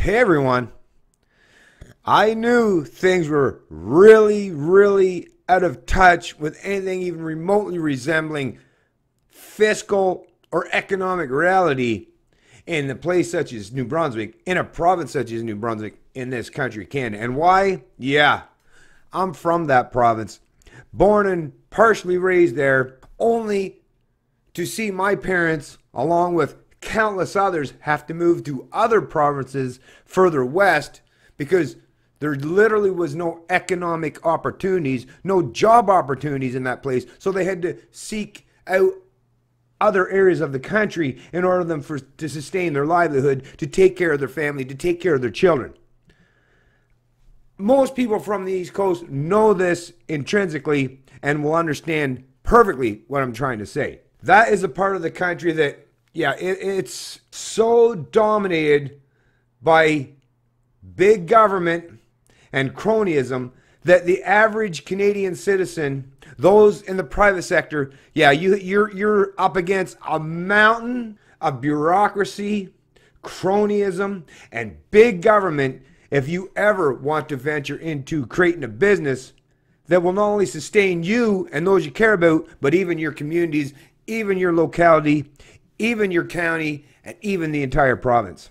Hey everyone, I knew things were really out of touch with anything even remotely resembling fiscal or economic reality in a place such as New Brunswick, in a province such as New Brunswick, in this country, Canada. And why? Yeah, I'm from that province, born and partially raised there, only to see my parents, along with countless others, have to move to other provinces further west because there literally was no economic opportunities, no job opportunities in that place. So they had to seek out other areas of the country in order for them to sustain their livelihood, to take care of their family, to take care of their children. Most people from the East Coast know this intrinsically and will understand perfectly what I'm trying to say. That is a part of the country that, yeah, it's so dominated by big government and cronyism that the average Canadian citizen, those in the private sector, yeah, you're up against a mountain of bureaucracy, cronyism, and big government if you ever want to venture into creating a business that will not only sustain you and those you care about, but even your communities, even your locality, even your county, and even the entire province.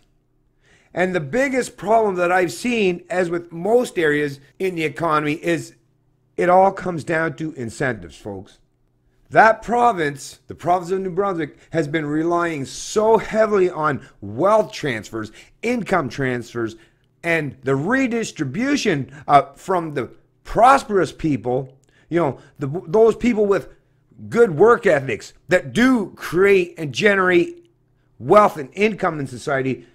And the biggest problem that I've seen, as with most areas in the economy, is it all comes down to incentives, folks. That province, the province of New Brunswick, has been relying so heavily on wealth transfers, income transfers, and the redistribution from the prosperous people, you know, those people with good work ethics that do create and generate wealth and income in society.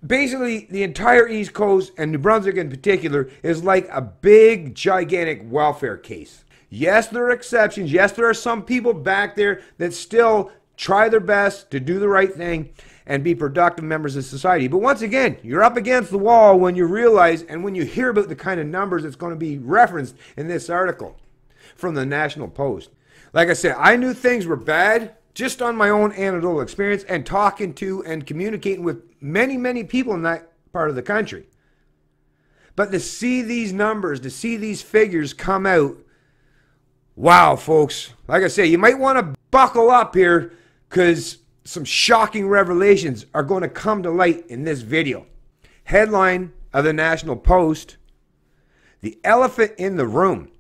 Basically, the entire East Coast, and New Brunswick in particular, is like a big, gigantic welfare case. Yes, there are exceptions. Yes, there are some people back there that still try their best to do the right thing and be productive members of society. But once again, you're up against the wall when you realize and when you hear about the kind of numbers that's going to be referenced in this article from the National Post. Like I said, I knew things were bad just on my own anecdotal experience and talking to and communicating with many people in that part of the country. But to see these numbers, to see these figures come out, wow, folks. Like I say, you might want to buckle up here because some shocking revelations are going to come to light in this video. Headline of the National Post: The elephant in the room.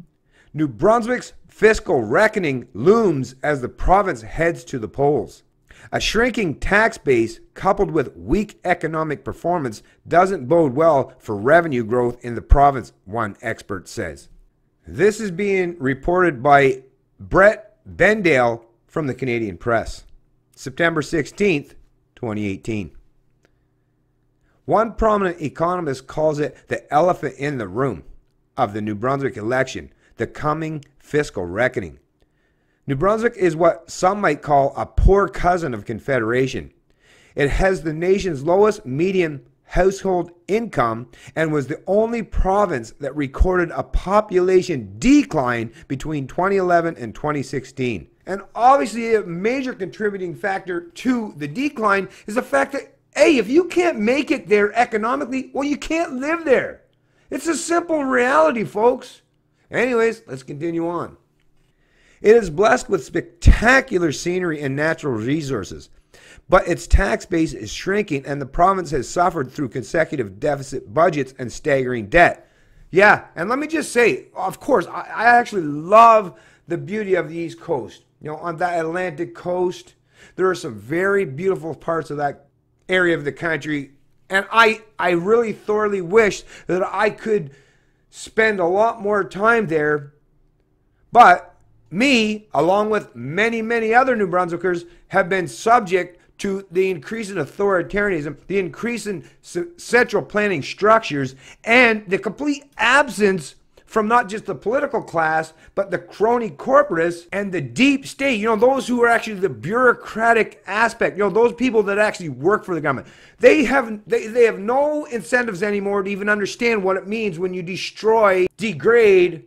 New Brunswick's fiscal reckoning looms as the province heads to the polls. A shrinking tax base coupled with weak economic performance doesn't bode well for revenue growth in the province, one expert says. This is being reported by Brett Bendale from the Canadian Press, September 16th, 2018. One prominent economist calls it the elephant in the room of the New Brunswick election, the coming fiscal reckoning. New Brunswick is what some might call a poor cousin of Confederation. It has the nation's lowest median household income and was the only province that recorded a population decline between 2011 and 2016. And obviously a major contributing factor to the decline is the fact that, hey, if you can't make it there economically, well, you can't live there. It's a simple reality, folks. Anyways, let's continue on. It is blessed with spectacular scenery and natural resources, but its tax base is shrinking and the province has suffered through consecutive deficit budgets and staggering debt. Yeah, and let me just say, of course, I actually love the beauty of the East Coast. You know, on that Atlantic coast, there are some very beautiful parts of that area of the country, and I really thoroughly wish that I could spend a lot more time there. But me, along with many other New Brunswickers, have been subject to the increase in authoritarianism, the increase in central planning structures, and the complete absence from not just the political class, but the crony corporatists and the deep state, you know, those who are actually the bureaucratic aspect, you know, those people that actually work for the government. They have no incentives anymore to even understand what it means when you destroy, degrade,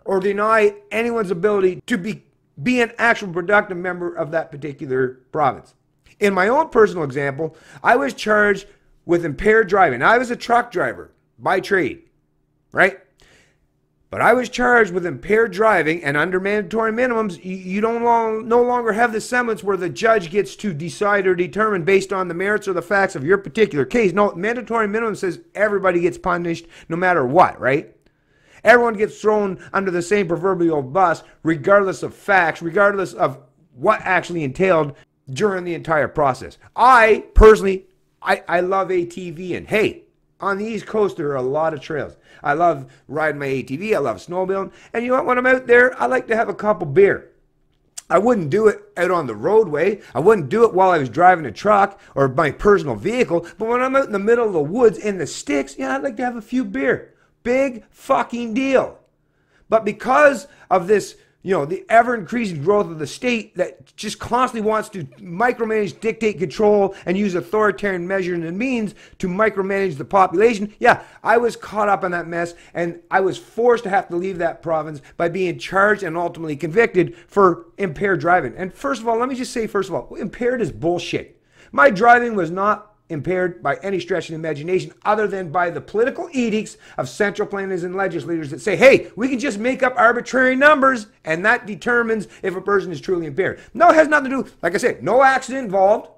or deny anyone's ability to be an actual productive member of that particular province. In my own personal example, I was charged with impaired driving. I was a truck driver by trade, right? But I was charged with impaired driving, and under mandatory minimums, you no longer have the semblance where the judge gets to decide or determine based on the merits or the facts of your particular case. No, mandatory minimum says everybody gets punished no matter what, right? Everyone gets thrown under the same proverbial bus, regardless of facts, regardless of what actually entailed during the entire process. I personally, I love ATV, and hey, on the East Coast, there are a lot of trails. I love riding my ATV. I love snowmobiling. And you know what? When I'm out there, I like to have a couple beer. I wouldn't do it out on the roadway. I wouldn't do it while I was driving a truck or my personal vehicle. But when I'm out in the middle of the woods in the sticks, yeah, I'd like to have a few beer. Big fucking deal. But because of this, the ever-increasing growth of the state that just constantly wants to micromanage, dictate, control, and use authoritarian measures and means to micromanage the population, yeah, I was caught up in that mess, and I was forced to have to leave that province by being charged and ultimately convicted for impaired driving. And first of all, let me just say, impaired is bullshit. My driving was not impaired by any stretch of the imagination other than by the political edicts of central planners and legislators that say, hey, we can just make up arbitrary numbers and that determines if a person is truly impaired. No, it has nothing to do, like I said, no accident involved.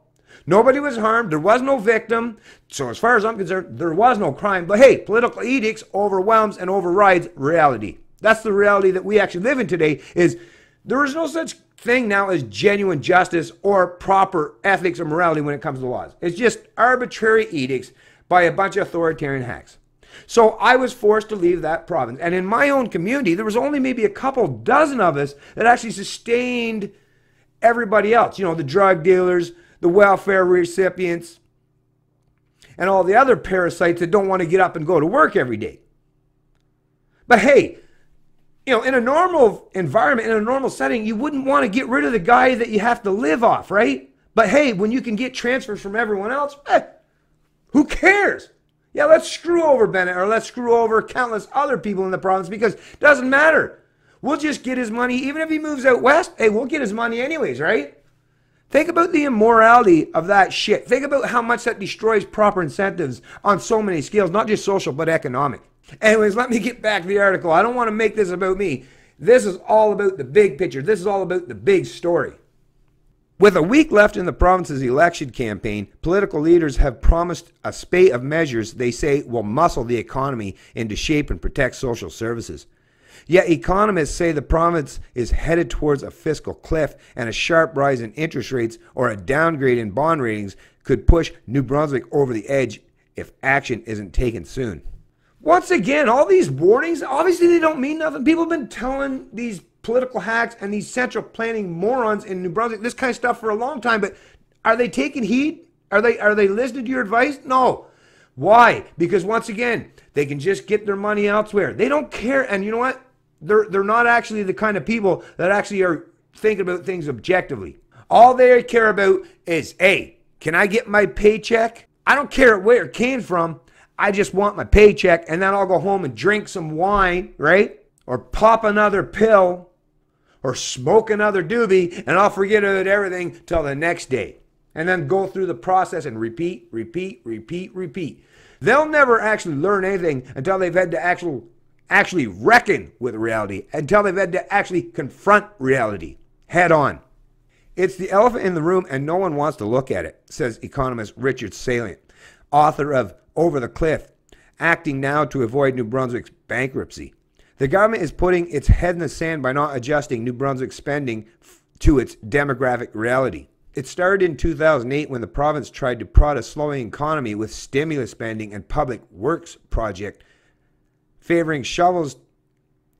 Nobody was harmed. There was no victim. So as far as I'm concerned, there was no crime. But hey, political edicts overwhelms and overrides reality. That's the reality that we actually live in today, is there is no such thing now as genuine justice or proper ethics or morality when it comes to laws. It's just arbitrary edicts by a bunch of authoritarian hacks. So I was forced to leave that province. And in my own community, there was only maybe a couple dozen of us that actually sustained everybody else. The drug dealers, the welfare recipients, and all the other parasites that don't want to get up and go to work every day. But hey, in a normal environment, in a normal setting, you wouldn't want to get rid of the guy that you have to live off, right? But hey, when you can get transfers from everyone else, who cares? Yeah, let's screw over Bennett, or let's screw over countless other people in the province, because it doesn't matter. We'll just get his money. Even if he moves out west, hey, we'll get his money anyways, right? Think about the immorality of that shit. Think about how much that destroys proper incentives on so many scales, not just social, but economic. Anyways, let me get back to the article. I don't want to make this about me. This is all about the big picture. This is all about the big story. With a week left in the province's election campaign, political leaders have promised a spate of measures they say will muscle the economy into shape and protect social services. Yet economists say the province is headed towards a fiscal cliff, and a sharp rise in interest rates or a downgrade in bond ratings could push New Brunswick over the edge if action isn't taken soon. Once again, all these warnings, obviously they don't mean nothing. People have been telling these political hacks and these central planning morons in New Brunswick this kind of stuff for a long time, but are they taking heed? Are they listening to your advice? No. Why? Because once again, they can just get their money elsewhere. They don't care, and you know what? They're not actually the kind of people that actually are thinking about things objectively. All they care about is, hey, can I get my paycheck? I don't care where it came from. I just want my paycheck, and then I'll go home and drink some wine, right? Or pop another pill, or smoke another doobie, and I'll forget about everything till the next day. And then go through the process and repeat. They'll never actually learn anything until they've had to actually reckon with reality, until they've had to actually confront reality head on. It's the elephant in the room, and no one wants to look at it, says economist Richard Salient, author of Over the Cliff, acting now to avoid New Brunswick's bankruptcy. The government is putting its head in the sand by not adjusting New Brunswick's spending to its demographic reality. It started in 2008 when the province tried to prod a slowing economy with stimulus spending and public works project, favoring shovels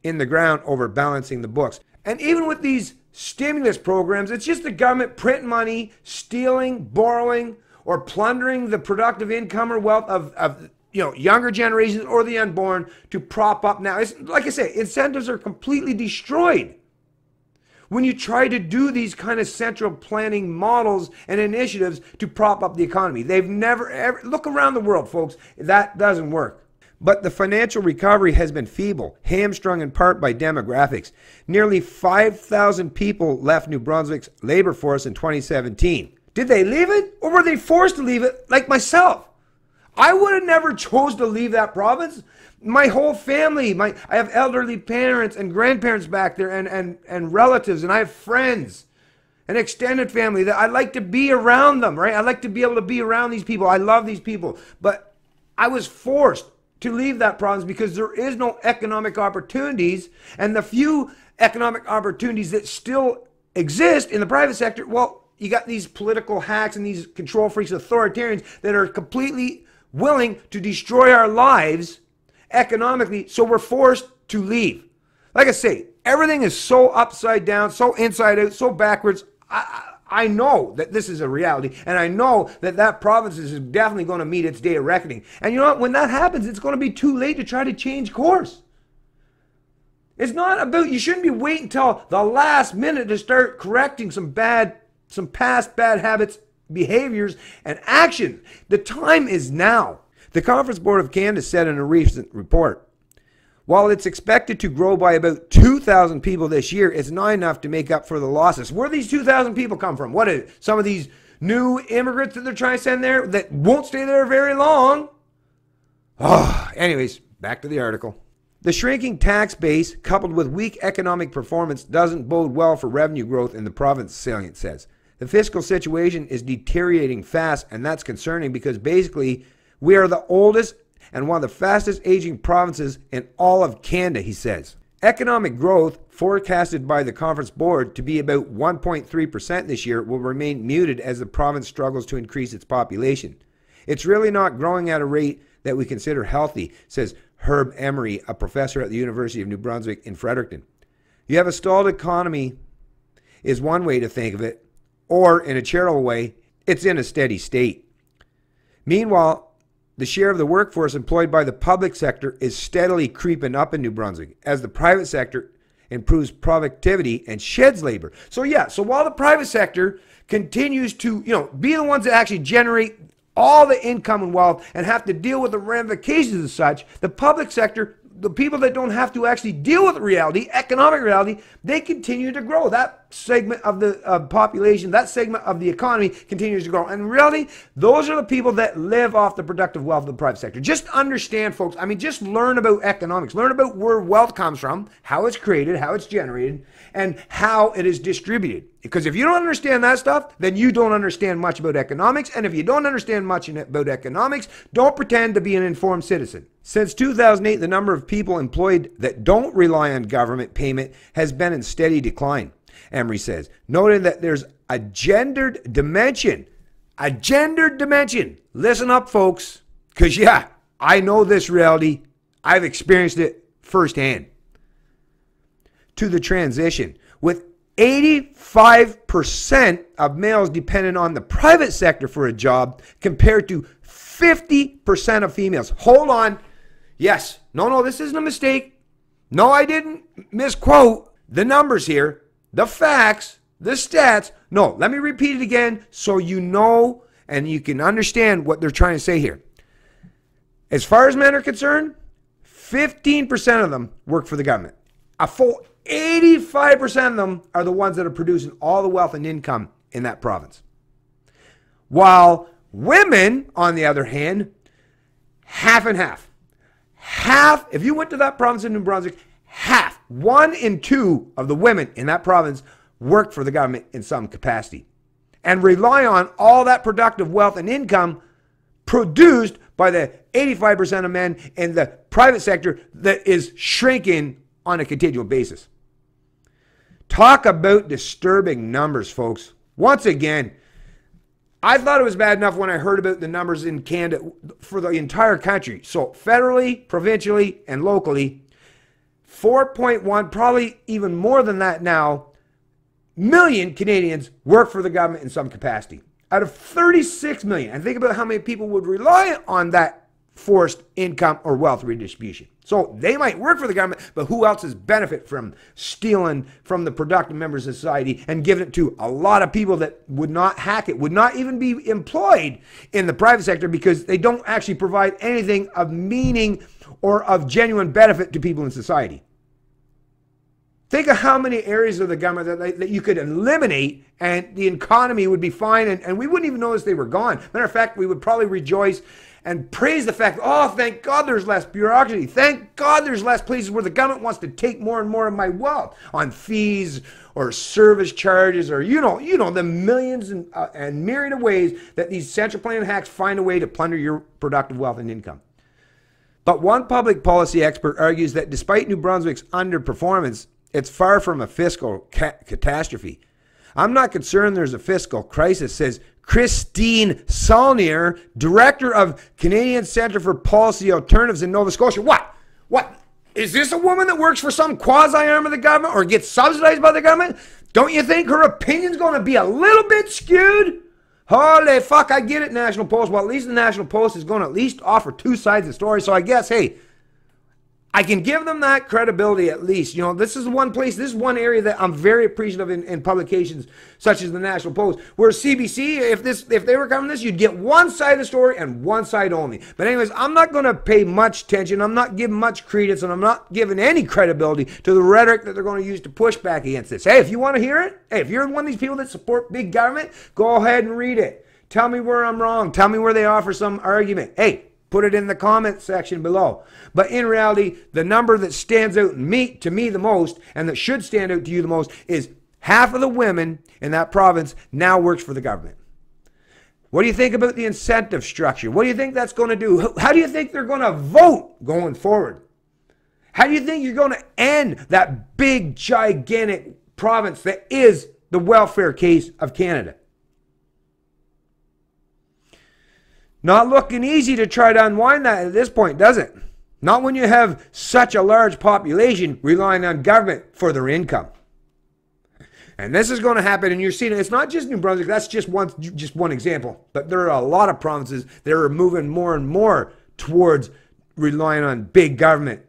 in the ground over balancing the books. And even with these stimulus programs, it's just the government printing money, stealing, borrowing, or plundering the productive income or wealth of younger generations or the unborn to prop up now. It's, like I say, incentives are completely destroyed when you try to do these kind of central planning models and initiatives to prop up the economy. They've never ever, look around the world, folks, that doesn't work. But the financial recovery has been feeble, hamstrung in part by demographics. Nearly 5,000 people left New Brunswick's labor force in 2017. Did they leave it, or were they forced to leave it like myself? I would have never chose to leave that province. My whole family, I have elderly parents and grandparents back there and relatives, and I have friends and extended family that I like to be around them, right? I like to be able to be around these people. I love these people. But I was forced to leave that province because there is no economic opportunities, and the few economic opportunities that still exist in the private sector, well, you got these political hacks and these control freaks, authoritarians that are completely willing to destroy our lives economically, so we're forced to leave. Like I say, everything is so upside down, so inside out, so backwards. I know that this is a reality, and I know that that province is definitely going to meet its day of reckoning. And you know what? When that happens, it's going to be too late to try to change course. It's not about, you shouldn't be waiting until the last minute to start correcting some past bad habits, behaviors, and action. The time is now. The Conference Board of Canada said in a recent report, while it's expected to grow by about 2,000 people this year, it's not enough to make up for the losses. Where do these 2,000 people come from? What is it? Some of these new immigrants that they're trying to send there that won't stay there very long? Anyways, back to the article. The shrinking tax base, coupled with weak economic performance, doesn't bode well for revenue growth in the province, Salient says. The fiscal situation is deteriorating fast, and that's concerning because basically we are the oldest and one of the fastest aging provinces in all of Canada, he says. Economic growth, forecasted by the Conference Board to be about 1.3% this year, will remain muted as the province struggles to increase its population. It's really not growing at a rate that we consider healthy, says Herb Emery, a professor at the University of New Brunswick in Fredericton. You have a stalled economy is one way to think of it, or in a charitable way, it's in a steady state. Meanwhile, the share of the workforce employed by the public sector is steadily creeping up in New Brunswick as the private sector improves productivity and sheds labor. So while the private sector continues to, be the ones that actually generate all the income and wealth and have to deal with the ramifications of such, the public sector, the people that don't have to actually deal with reality, economic reality, they continue to grow. That segment of the population, that segment of the economy continues to grow. And really, those are the people that live off the productive wealth of the private sector. Just understand, folks, just learn about economics. Learn about where wealth comes from, how it's created, how it's generated, and how it is distributed. Because if you don't understand that stuff, then you don't understand much about economics. And if you don't understand much about economics, don't pretend to be an informed citizen. Since 2008, the number of people employed that don't rely on government payment has been in steady decline, Emery says, noting that there's a gendered dimension. A gendered dimension. Listen up, folks, because I know this reality. I've experienced it firsthand. To the transition, with 85% of males dependent on the private sector for a job compared to 50% of females. Hold on. Yes. No, this isn't a mistake. No, I didn't misquote the numbers here, the facts, the stats. No, let me repeat it again so you know and you can understand what they're trying to say here. As far as men are concerned, 15% of them work for the government. A full 85% of them are the ones that are producing all the wealth and income in that province. While women, on the other hand, half and half. Half, if you went to that province in New Brunswick, half, 1 in 2 of the women in that province work for the government in some capacity and rely on all that productive wealth and income produced by the 85% of men in the private sector that is shrinking on a continual basis. Talk about disturbing numbers, folks. Once again, I thought it was bad enough when I heard about the numbers in Canada for the entire country. So federally, provincially, and locally, 4.1, probably even more than that now, million Canadians work for the government in some capacity. Out of 36 million, and think about how many people would rely on that forced income or wealth redistribution. So they might work for the government, but who else is benefit from stealing from the productive members of society and giving it to a lot of people that would not hack it, would not even be employed in the private sector because they don't actually provide anything of meaning or of genuine benefit to people in society. Think of how many areas of the government that you could eliminate and the economy would be fine and we wouldn't even notice they were gone. Matter of fact, we would probably rejoice and praise the fact, oh, thank God there's less bureaucracy. Thank God there's less places where the government wants to take more and more of my wealth on fees or service charges, or you know the millions and myriad of ways that these central planning hacks find a way to plunder your productive wealth and income. But one public policy expert argues that despite New Brunswick's underperformance, it's far from a fiscal catastrophe. I'm not concerned there's a fiscal crisis, says Christine Saulnier, director of Canadian Centre for Policy Alternatives in Nova Scotia. What? Is this a woman that works for some quasi-arm of the government or gets subsidized by the government? Don't you think her opinion's going to be a little bit skewed? Holy fuck, I get it, National Post. Well, at least the National Post is going to at least offer two sides of the story. So I guess, hey, I can give them that credibility at least. You know, this is one place, this is one area that I'm very appreciative in publications such as the National Post. Where CBC, if they were covering this, you'd get one side of the story and one side only. But anyways, I'm not going to pay much attention. I'm not giving much credence, and I'm not giving any credibility to the rhetoric that they're going to use to push back against this. Hey, if you want to hear it, hey, if you're one of these people that support big government, go ahead and read it. Tell me where I'm wrong. Tell me where they offer some argument. Hey, put it in the comment section below. But in reality, the number that stands out to me the most, and that should stand out to you the most, is half of the women in that province now works for the government. What do you think about the incentive structure? What do you think that's going to do? How do you think they're going to vote going forward? How do you think you're going to end that big, gigantic province that is the welfare case of Canada? Not looking easy to try to unwind that at this point, does it? Not when you have such a large population relying on government for their income. And this is going to happen, and you're seeing it. It's not just New Brunswick. That's just one example. But there are a lot of provinces that are moving more and more towards relying on big government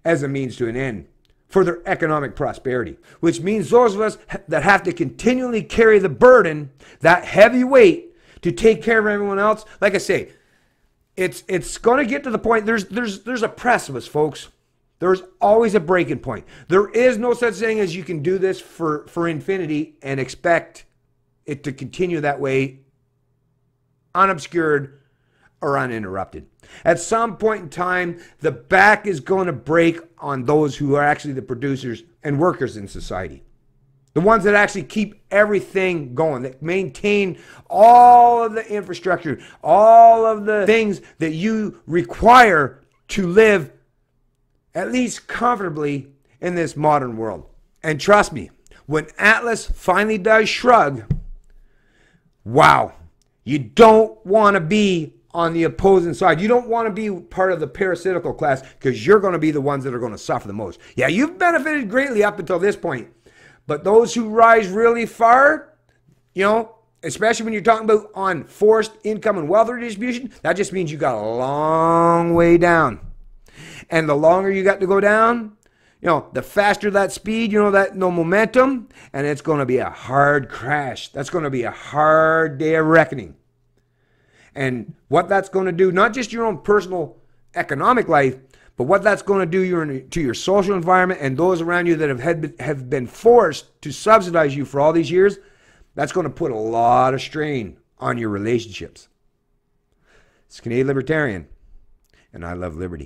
as a means to an end for their economic prosperity. Which means those of us that have to continually carry the burden, that heavy weight, to take care of everyone else, like I say, it's going to get to the point, there's a precipice, folks. There's always a breaking point. There is no such thing as you can do this for infinity and expect it to continue that way, unobscured or uninterrupted. At some point in time, the back is going to break on those who are actually the producers and workers in society. The ones that actually keep everything going, that maintain all of the infrastructure, all of the things that you require to live at least comfortably in this modern world. And trust me, when Atlas finally does shrug, wow, you don't want to be on the opposing side. You don't want to be part of the parasitical class, because you're going to be the ones that are going to suffer the most. Yeah, you've benefited greatly up until this point. But those who rise really far, you know, especially when you're talking about on forced income and wealth redistribution, that just means you got a long way down. And the longer you got to go down, you know, the faster that speed, you know, that no momentum, and it's going to be a hard crash. That's going to be a hard day of reckoning. And what that's going to do, not just your own personal economic life, but what that's going to do to your social environment and those around you that have been forced to subsidize you for all these years, that's going to put a lot of strain on your relationships. It's Canadian Libertarian, and I love liberty.